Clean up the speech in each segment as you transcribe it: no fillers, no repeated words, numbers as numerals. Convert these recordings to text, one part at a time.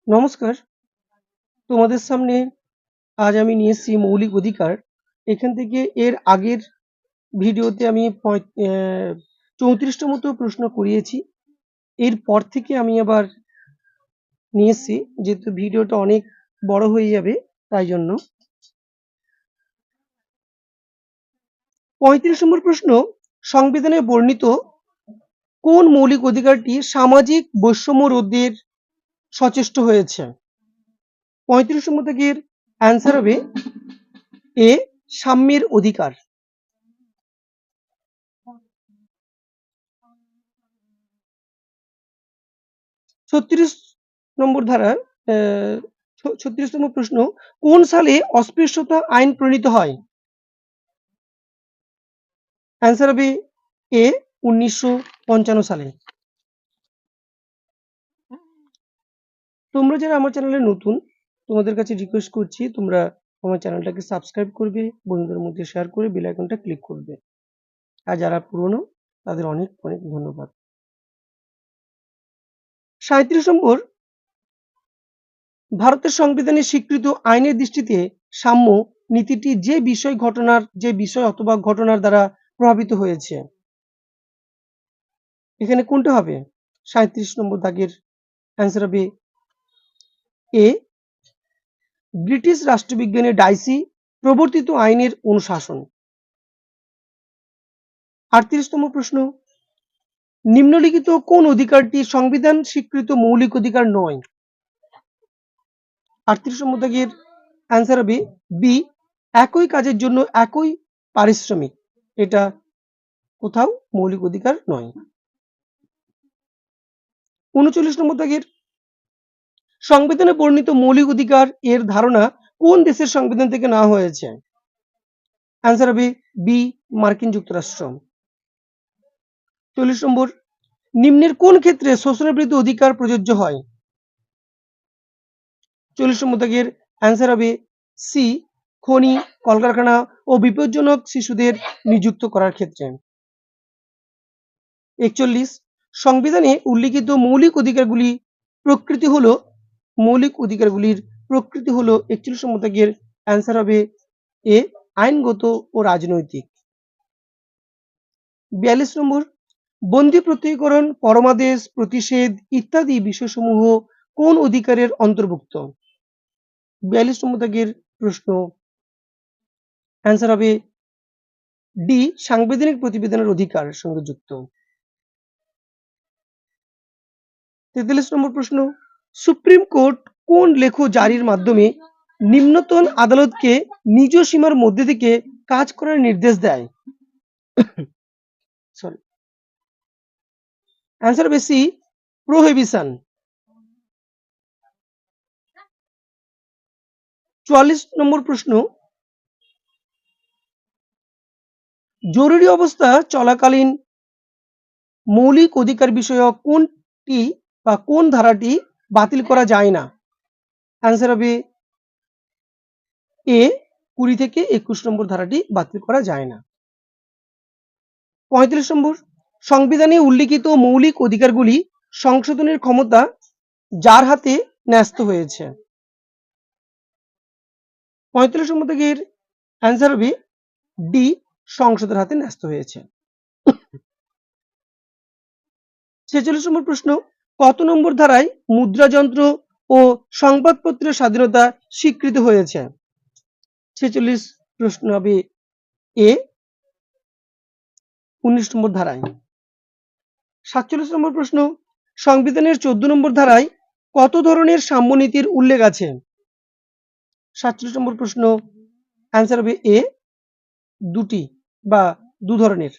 নমস্কার, তোমাদের সামনে আজ আমি নিয়ে এসেছি মৌলিক অধিকার। এখান থেকে এর আগের ভিডিওতে আমি 34টা মতো প্রশ্ন করিয়েছি। এরপর থেকে আমি আবার নিয়ে এসেছি, যেহেতু ভিডিওটা অনেক বড় হয়ে যাবে তাই জন্য। 35 নম্বর প্রশ্ন, সংবিধানে বর্ণিত কোন মৌলিক অধিকারটি সামাজিক বৈষম্য রোধের সচেষ্ট হয়েছে? 35 নম্বর থেকে অ্যান্সার হবে এ, সাম্যের অধিকার। 36 নম্বর ধারার 36তম প্রশ্ন, কোন সালে অস্পৃশ্যতা আইন প্রণীত হয়? অ্যান্সার হবে এ, 1955 সালে। তোমরা যারা আমার চ্যানেলে নতুন, তোমাদের কাছে রিকোয়েস্ট করছি তোমরা আমার চ্যানেলটাকে সাবস্ক্রাইব করবে, বন্ধুদের মধ্যে শেয়ার করে বেল আইকনটা ক্লিক করবে। আর যারা পুরনো তাদের অনেক অনেক ধন্যবাদ। 37 নম্বর, ভারতের সংবিধানে স্বীকৃত আইনের দৃষ্টিতে সাম্য নীতিটি যে বিষয় অথবা ঘটনার দ্বারা প্রভাবিত হয়েছে, এখানে কোনটা হবে? 37 নম্বর দাগের অ্যান্সার হবে এ, ব্রিটিশ রাষ্ট্রবিজ্ঞানী ডাইসি প্রবর্তিত আইনের অনুশাসন। 38তম প্রশ্ন, নিম্নলিখিত কোন অধিকারটি সংবিধান স্বীকৃত মৌলিক অধিকার নয়? 38 নম্বর দাগের অ্যান্সার হবে বি, একই কাজের জন্য একই পারিশ্রমিক। এটা কোথাও মৌলিক অধিকার নয়। 39 নম্বর দাগের, সংবিধানে বর্ণিত মৌলিক অধিকার এর ধারণা কোন দেশের সংবিধান থেকে নেওয়া হয়েছে? অ্যান্সার হবে বি, মার্কিন যুক্তরাষ্ট্র। 40 নম্বর, নিম্নের কোন ক্ষেত্রে শোষণের বিরুদ্ধে অধিকার প্রযোজ্য হয়? 40 নম্বর দাগের অ্যান্সার হবে সি, খনি, কলকারখানা ও বিপজ্জনক শিশুদের নিযুক্ত করার ক্ষেত্রে। 41, সংবিধানে উল্লিখিত মৌলিক অধিকারগুলির প্রকৃতি হলো 41 নম্বর দাগের অ্যান্সার হবে এ, আইনগত ও রাজনৈতিক। 42 নম্বর, বন্দি প্রত্যয়ীকরণ, পরমাদেশ, প্রতিষেধ ইত্যাদি বিষয়সমূহ কোন অধিকারের অন্তর্ভুক্ত? 42 নম্বর দাগের প্রশ্ন, অ্যান্সার হবে ডি, সাংবিধানিক প্রতিবেদনের অধিকার সঙ্গে যুক্ত। 43 নম্বর প্রশ্ন, সুপ্রিম কোর্ট কোন লেখ জারির মাধ্যমে নিম্নতন আদালতকে নিজ সীমার মধ্যে থেকে কাজ করার নির্দেশ দেয়? সরি, অ্যান্সার হবে সি, প্রোহিবিশন। 44 নম্বর প্রশ্ন, জরুরি অবস্থা চলাকালীন মৌলিক অধিকার বিষয়ক কোনটি বা কোন ধারাটি বাতিল করা যায় না? অ্যান্সার হবে এ, 20 থেকে 21 নম্বর ধারাটি বাতিল করা যায় না। 35 নম্বর, সংবিধানে উল্লিখিত মৌলিক অধিকারগুলি সংশোধনের ক্ষমতা যার হাতে ন্যস্ত হয়েছে? 35 নম্বর থেকে অ্যান্সার হবে ডি, সংসদের হাতে ন্যস্ত হয়েছে। 46 নম্বর প্রশ্ন, কত নম্বর ধারায় মুদ্রাযন্ত্র ও সংবাদপত্রের স্বাধীনতা স্বীকৃত হয়েছে? 46 প্রশ্ন হবে এ, 19 নম্বর ধারায়। 47 নম্বর প্রশ্ন, সংবিধানের 14 নম্বর ধারায় কত ধরনের সাম্যনীতির উল্লেখ আছে? 47 নম্বর প্রশ্ন, অ্যান্সার হবে এ, দুটি বা দু ধরনের।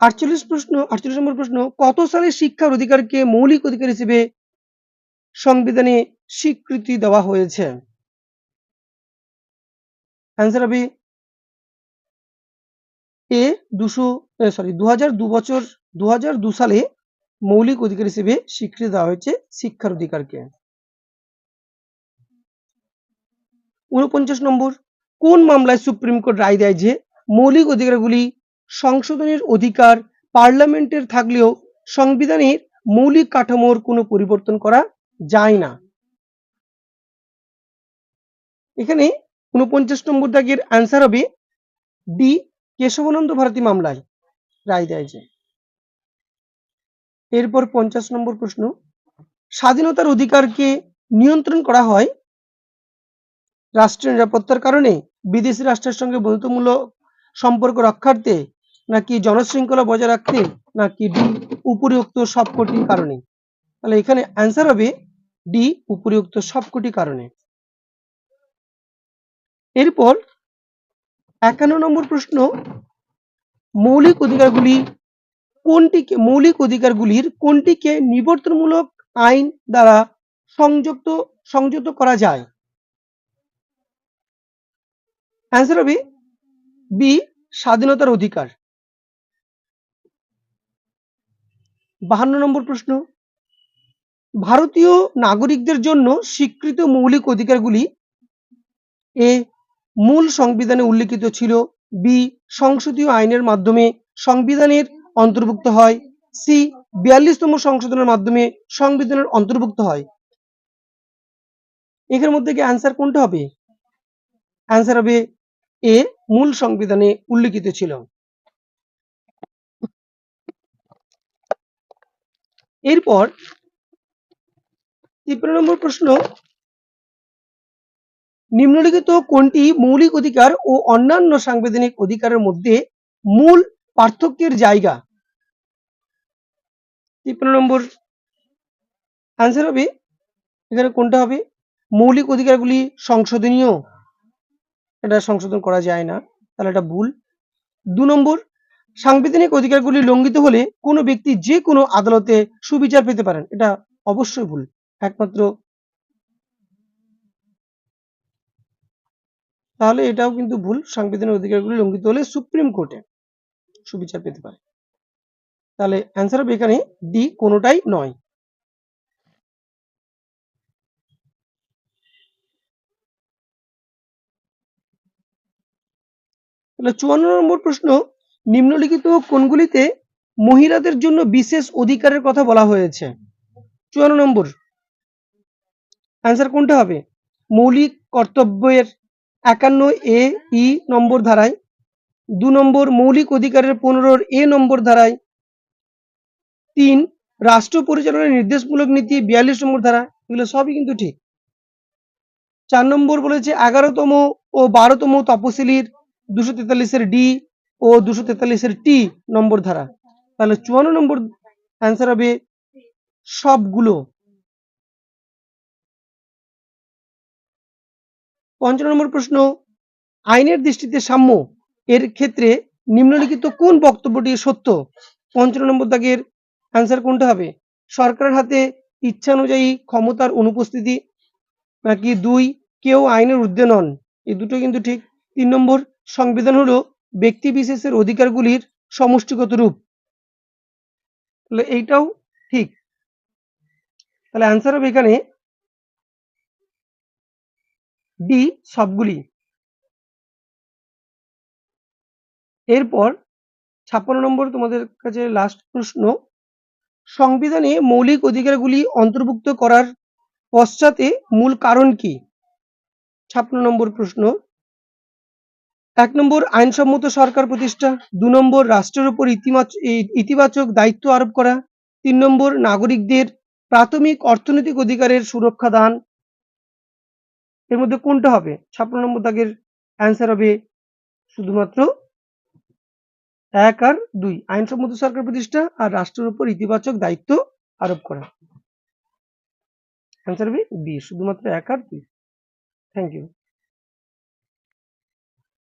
48 নম্বর প্রশ্ন, কত সালে শিক্ষার অধিকারকে মৌলিক অধিকার হিসেবে সংবিধানে স্বীকৃতি দেওয়া হয়েছে? অ্যান্সার হবে এ, 2002 সালে মৌলিক অধিকার হিসেবে স্বীকৃতি দেওয়া হয়েছে শিক্ষার অধিকারকে। 49 নম্বর, কোন মামলায় সুপ্রিম কোর্ট রায় দেয় যে মৌলিক অধিকারগুলি সংশোধনের অধিকার পার্লামেন্টের থাকলেও সংবিধানের মৌলিক কাঠামোর কোনো পরিবর্তন করা যায় না। এখানে 49 নম্বর দাগের অ্যান্সার হবে ডি, কেশবানন্দ ভারতী মামলায় রায় দেয় যে। এরপর 50 নম্বর প্রশ্ন, স্বাধীনতার অধিকারকে নিয়ন্ত্রণ করা হয় রাষ্ট্রীয় নিরাপত্তার কারণে, বিদেশি রাষ্ট্রের সঙ্গে বন্ধুত্বমূলক সম্পর্ক রক্ষার্থে, নাকি জনশৃঙ্খলা বজায় রাখতে, নাকি ডি, উপরিউক্ত সবকটি কারণে। তাহলে এখানে অ্যান্সার হবে ডি, উপরিউক্ত সবকটি কারণে। এরপর 51 নম্বর প্রশ্ন, মৌলিক অধিকারগুলির কোনটিকে নিবর্তনমূলক আইন দ্বারা সংযত করা যায়? অ্যান্সার হবে বি, স্বাধীনতার অধিকার। 52 নম্বর প্রশ্ন, ভারতীয় নাগরিকদের জন্য স্বীকৃত মৌলিক অধিকারগুলি এ, মূল সংবিধানে উল্লিখিত ছিল, বি, সংসদীয় আইনের মাধ্যমে সংবিধানের অন্তর্ভুক্ত হয়, সি, 42তম সংশোধনের মাধ্যমে সংবিধানের অন্তর্ভুক্ত হয়। এর মধ্যে কি অ্যান্সার কোনটা হবে? অ্যান্সার হবে এ, মূল সংবিধানে উল্লিখিত ছিল। এরপর 53 নম্বর প্রশ্ন, নিম্নলিখিত কোনটি মৌলিক অধিকার ও অন্যান্য সাংবিধানিক অধিকারের মধ্যে মূল পার্থক্যের জায়গা? 53 নম্বর অ্যান্সার হবে এখানে কোনটা হবে? মৌলিক অধিকারগুলি সংশোধনীয়, এটা সংশোধন করা যায় না, তাহলে এটা ভুল। 2 নম্বর, সাংবিধানিক অধিকারগুলি লঙ্ঘিত হলে কোনো ব্যক্তি যে কোনো আদালতে সুবিচার পেতে পারেন, এটা অবশ্যই ভুল। একমাত্র তাহলে এটাও কিন্তু ভুল, সাংবিধানিক অধিকারগুলি লঙ্ঘিত হলে সুপ্রিম কোর্টে সুবিচার পেতে পারে। তাহলে অ্যান্সার হবে এখানে ডি, কোনোটাই নয়। তাহলে 54 নম্বর প্রশ্ন, নিম্নলিখিত কোনগুলিতে মহিলাদের জন্য বিশেষ অধিকারের কথা বলা হয়েছে? 54 নম্বর অ্যান্সার কোনটা হবে? মৌলিক কর্তব্যের 51A(e) নম্বর ধারায়, 2 নম্বর মৌলিক অধিকারের 15(a) নম্বর ধারায়, 3 রাষ্ট্র পরিচালনার নির্দেশমূলক নীতি 42 নম্বর ধারা। এগুলো সবই কিন্তু ঠিক। 4 নম্বর বলেছে 11তম ও 12তম তপশিলির 243-এর ডি ও 243-এর টি নম্বর ধারা। তাহলে 54 নম্বর অ্যান্সার হবে সবগুলো। 55 নম্বর প্রশ্ন, আইনের দৃষ্টিতে সাম্য এর ক্ষেত্রে নিম্নলিখিত কোন বক্তব্যটি সত্য? 55 নম্বর দাগের অ্যান্সার কোনটা হবে? সরকারের হাতে ইচ্ছানুযায়ী ক্ষমতার অনুপস্থিতি, নাকি 2 কেউ আইনের ঊর্ধ্বে নন, এই দুটো কিন্তু ঠিক। 3 নম্বর, সংবিধান হলো ব্যক্তি বিশেষের অধিকারগুলির সমষ্টিগত রূপ, তাহলে এইটাও ঠিক। তাহলে অ্যান্সার হবে এখানে ডি, সবগুলি। এরপর 56 নম্বর তোমাদের কাছে লাস্ট প্রশ্ন, সংবিধানে মৌলিক অধিকারগুলি অন্তর্ভুক্ত করার পশ্চাতে মূল কারণ কি? 56 নম্বর প্রশ্ন, 1 নম্বর আইনসম্মত সরকার প্রতিষ্ঠা, 2 নম্বর রাষ্ট্রের উপর ইতিবাচক দায়িত্ব আরোপ করা, 3 নম্বর নাগরিকদের প্রাথমিক অর্থনৈতিক অধিকারের সুরক্ষা দান। এর মধ্যে কোনটা হবে? 56 নম্বর দাগের অ্যান্সার হবে শুধুমাত্র 1 আর 2, আইনসম্মত সরকার প্রতিষ্ঠা আর রাষ্ট্রের উপর ইতিবাচক দায়িত্ব আরোপ করা। অ্যান্সার হবে বি, শুধুমাত্র 1 আর 2। Thank you.